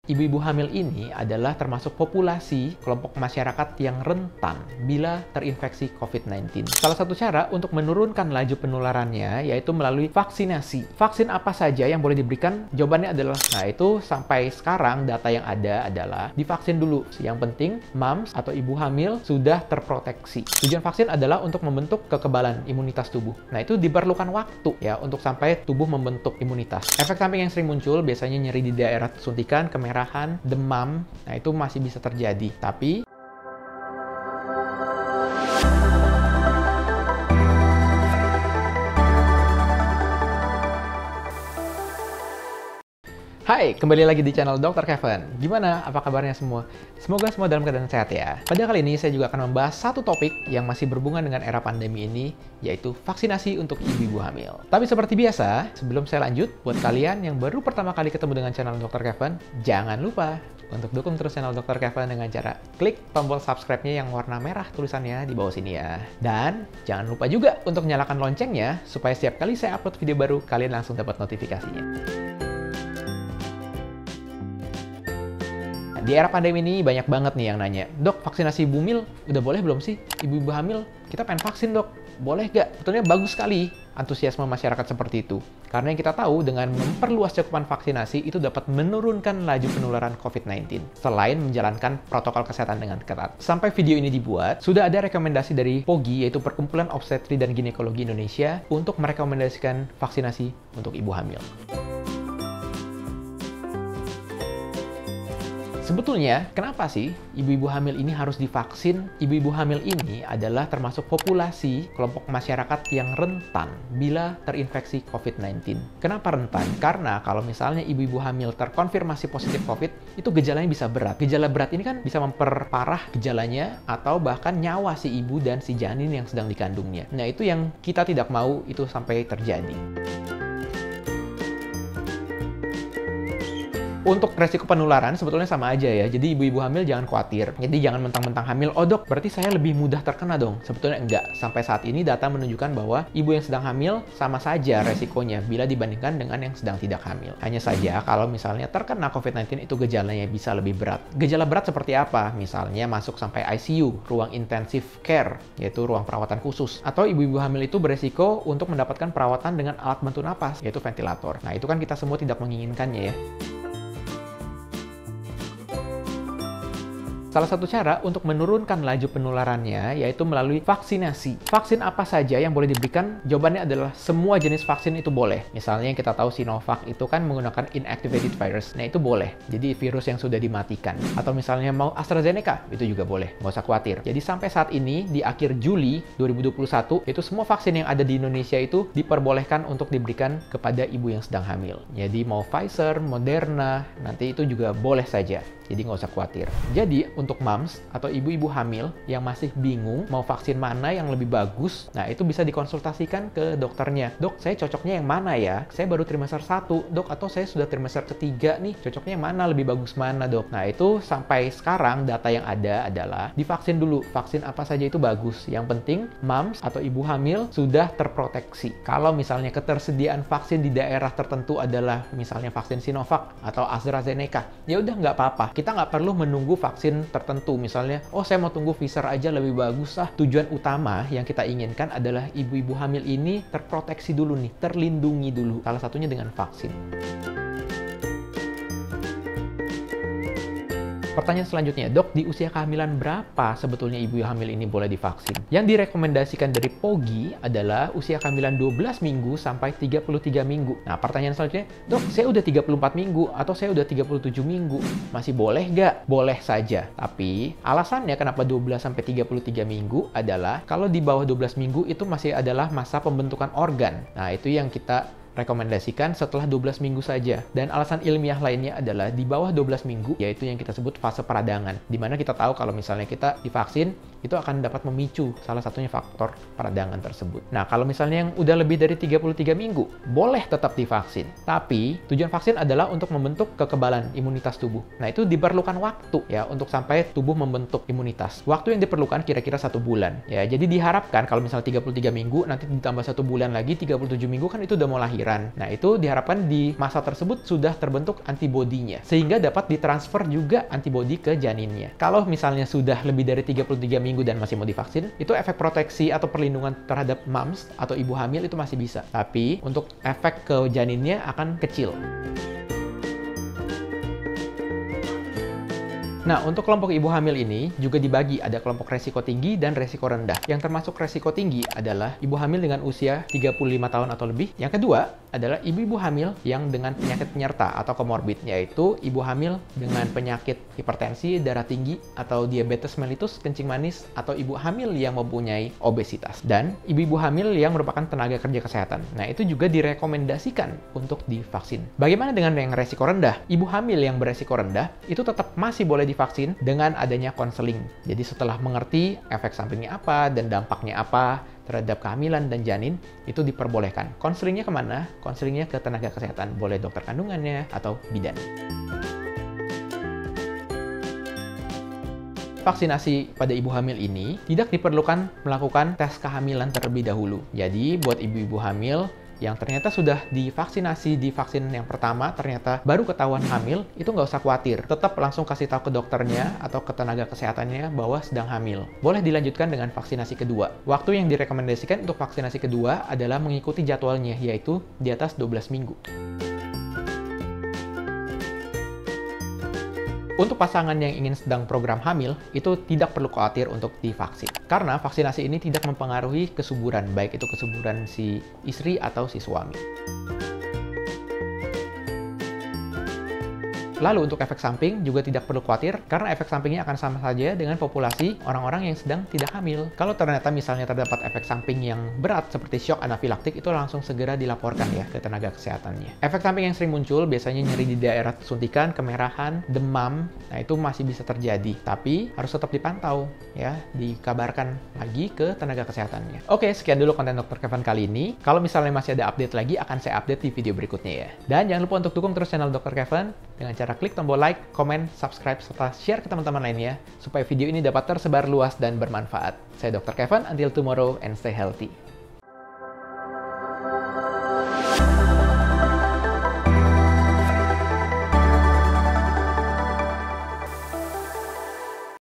Ibu-ibu hamil ini adalah termasuk populasi kelompok masyarakat yang rentan bila terinfeksi COVID-19. Salah satu cara untuk menurunkan laju penularannya yaitu melalui vaksinasi. Vaksin apa saja yang boleh diberikan? Jawabannya adalah, nah itu sampai sekarang data yang ada adalah divaksin dulu. Yang penting, moms atau ibu hamil sudah terproteksi. Tujuan vaksin adalah untuk membentuk kekebalan imunitas tubuh. Nah itu diperlukan waktu ya untuk sampai tubuh membentuk imunitas. Efek samping yang sering muncul biasanya nyeri di daerah suntikan, kemerahan, demam, nah itu masih bisa terjadi. Tapi hai, kembali lagi di channel Dr. Kevin. Gimana? Apa kabarnya semua? Semoga semua dalam keadaan sehat ya. Pada kali ini saya juga akan membahas satu topik yang masih berhubungan dengan era pandemi ini, yaitu vaksinasi untuk ibu-ibu hamil. Tapi seperti biasa, sebelum saya lanjut, buat kalian yang baru pertama kali ketemu dengan channel Dr. Kevin, jangan lupa untuk dukung terus channel Dr. Kevin dengan cara klik tombol subscribe-nya yang warna merah tulisannya di bawah sini ya. Dan jangan lupa juga untuk nyalakan loncengnya, supaya setiap kali saya upload video baru, kalian langsung dapat notifikasinya. Di era pandemi ini banyak banget nih yang nanya, dok, vaksinasi ibu hamil udah boleh belum sih? Ibu-ibu hamil, kita pengen vaksin dok, boleh nggak? Sebetulnya bagus sekali antusiasme masyarakat seperti itu. Karena yang kita tahu dengan memperluas cakupan vaksinasi itu dapat menurunkan laju penularan COVID-19. Selain menjalankan protokol kesehatan dengan ketat. Sampai video ini dibuat, sudah ada rekomendasi dari POGI, yaitu Perkumpulan Obstetri dan Ginekologi Indonesia, untuk merekomendasikan vaksinasi untuk ibu hamil. Sebetulnya, kenapa sih ibu-ibu hamil ini harus divaksin? Ibu-ibu hamil ini adalah termasuk populasi kelompok masyarakat yang rentan bila terinfeksi COVID-19. Kenapa rentan? Karena kalau misalnya ibu-ibu hamil terkonfirmasi positif COVID, itu gejalanya bisa berat. Gejala berat ini kan bisa memperparah gejalanya atau bahkan nyawa si ibu dan si janin yang sedang dikandungnya. Nah, itu yang kita tidak mau itu sampai terjadi. Untuk resiko penularan sebetulnya sama aja ya. Jadi ibu-ibu hamil jangan khawatir. Jadi jangan mentang-mentang hamil, oh dok, berarti saya lebih mudah terkena dong. Sebetulnya enggak. Sampai saat ini data menunjukkan bahwa ibu yang sedang hamil sama saja resikonya bila dibandingkan dengan yang sedang tidak hamil. Hanya saja kalau misalnya terkena COVID-19 itu gejalanya bisa lebih berat. Gejala berat seperti apa? Misalnya masuk sampai ICU, ruang intensive care, yaitu ruang perawatan khusus. Atau ibu-ibu hamil itu beresiko untuk mendapatkan perawatan dengan alat bantu napas, yaitu ventilator. Nah itu kan kita semua tidak menginginkannya ya. Salah satu cara untuk menurunkan laju penularannya yaitu melalui vaksinasi. Vaksin apa saja yang boleh diberikan? Jawabannya adalah semua jenis vaksin itu boleh. Misalnya yang kita tahu Sinovac itu kan menggunakan inactivated virus. Nah itu boleh. Jadi virus yang sudah dimatikan. Atau misalnya mau AstraZeneca, itu juga boleh. Nggak usah khawatir. Jadi sampai saat ini di akhir Juli 2021 itu semua vaksin yang ada di Indonesia itu diperbolehkan untuk diberikan kepada ibu yang sedang hamil. Jadi mau Pfizer, Moderna, nanti itu juga boleh saja. Jadi nggak usah khawatir. Jadi untuk moms atau ibu-ibu hamil yang masih bingung mau vaksin mana yang lebih bagus, nah itu bisa dikonsultasikan ke dokternya. Dok, saya cocoknya yang mana ya? Saya baru trimester 1, dok, atau saya sudah trimester ketiga nih, cocoknya yang mana? Lebih bagus mana dok? Nah itu sampai sekarang data yang ada adalah divaksin dulu. Vaksin apa saja itu bagus. Yang penting moms atau ibu hamil sudah terproteksi. Kalau misalnya ketersediaan vaksin di daerah tertentu adalah misalnya vaksin Sinovac atau AstraZeneca, ya udah nggak apa-apa. Kita nggak perlu menunggu vaksin tertentu. Misalnya, oh saya mau tunggu Pfizer aja lebih bagus. Tujuan utama yang kita inginkan adalah ibu-ibu hamil ini terproteksi dulu nih, terlindungi dulu. Salah satunya dengan vaksin. Pertanyaan selanjutnya, dok, di usia kehamilan berapa sebetulnya ibu hamil ini boleh divaksin? Yang direkomendasikan dari POGI adalah usia kehamilan 12 minggu sampai 33 minggu. Nah, pertanyaan selanjutnya, dok, saya udah 34 minggu atau saya udah 37 minggu. Masih boleh nggak? Boleh saja. Tapi, alasannya kenapa 12 sampai 33 minggu adalah kalau di bawah 12 minggu itu masih adalah masa pembentukan organ. Nah, itu yang kita rekomendasikan setelah 12 minggu saja. Dan alasan ilmiah lainnya adalah di bawah 12 minggu, yaitu yang kita sebut fase peradangan. Dimana kita tahu kalau misalnya kita divaksin, itu akan dapat memicu salah satunya faktor peradangan tersebut. Nah, kalau misalnya yang udah lebih dari 33 minggu, boleh tetap divaksin. Tapi, tujuan vaksin adalah untuk membentuk kekebalan imunitas tubuh. Nah, itu diperlukan waktu ya untuk sampai tubuh membentuk imunitas. Waktu yang diperlukan kira-kira 1 bulan. Ya, jadi diharapkan kalau misalnya 33 minggu, nanti ditambah 1 bulan lagi, 37 minggu kan itu udah mau lahiran. kelahiran. Nah, itu diharapkan di masa tersebut sudah terbentuk antibodinya, sehingga dapat ditransfer juga antibodi ke janinnya. Kalau misalnya sudah lebih dari 33 minggu dan masih mau divaksin, itu efek proteksi atau perlindungan terhadap moms atau ibu hamil itu masih bisa. Tapi untuk efek ke janinnya akan kecil. Nah, untuk kelompok ibu hamil ini juga dibagi ada kelompok resiko tinggi dan resiko rendah. Yang termasuk resiko tinggi adalah ibu hamil dengan usia 35 tahun atau lebih. Yang kedua adalah ibu-ibu hamil yang dengan penyakit penyerta atau komorbid, yaitu ibu hamil dengan penyakit hipertensi, darah tinggi, atau diabetes mellitus, kencing manis, atau ibu hamil yang mempunyai obesitas. Dan ibu-ibu hamil yang merupakan tenaga kerja kesehatan. Nah, itu juga direkomendasikan untuk divaksin. Bagaimana dengan yang resiko rendah? Ibu hamil yang beresiko rendah itu tetap masih boleh divaksin dengan adanya konseling. Jadi setelah mengerti efek sampingnya apa dan dampaknya apa terhadap kehamilan dan janin, itu diperbolehkan. Konselingnya kemana? Konselingnya ke tenaga kesehatan. Boleh dokter kandungannya atau bidan. Vaksinasi pada ibu hamil ini tidak diperlukan melakukan tes kehamilan terlebih dahulu. Jadi buat ibu-ibu hamil yang ternyata sudah divaksinasi di vaksin yang pertama, ternyata baru ketahuan hamil, itu nggak usah khawatir. Tetap langsung kasih tahu ke dokternya atau ke tenaga kesehatannya bahwa sedang hamil. Boleh dilanjutkan dengan vaksinasi kedua. Waktu yang direkomendasikan untuk vaksinasi kedua adalah mengikuti jadwalnya, yaitu di atas 12 minggu. Untuk pasangan yang ingin sedang program hamil, itu tidak perlu khawatir untuk divaksin. Karena vaksinasi ini tidak mempengaruhi kesuburan, baik itu kesuburan si istri atau si suami. Lalu untuk efek samping juga tidak perlu khawatir, karena efek sampingnya akan sama saja dengan populasi orang-orang yang sedang tidak hamil. Kalau ternyata misalnya terdapat efek samping yang berat seperti shock anafilaktik, itu langsung segera dilaporkan ya ke tenaga kesehatannya. Efek samping yang sering muncul biasanya nyeri di daerah suntikan, kemerahan, demam. Nah, itu masih bisa terjadi, tapi harus tetap dipantau ya, dikabarkan lagi ke tenaga kesehatannya. Oke, sekian dulu konten Dr. Kevin kali ini. Kalau misalnya masih ada update lagi, akan saya update di video berikutnya ya. Dan jangan lupa untuk dukung terus channel Dr. Kevin dengan cara klik tombol like, komen, subscribe, serta share ke teman-teman lainnya supaya video ini dapat tersebar luas dan bermanfaat. Saya Dr. Kevin, until tomorrow and stay healthy.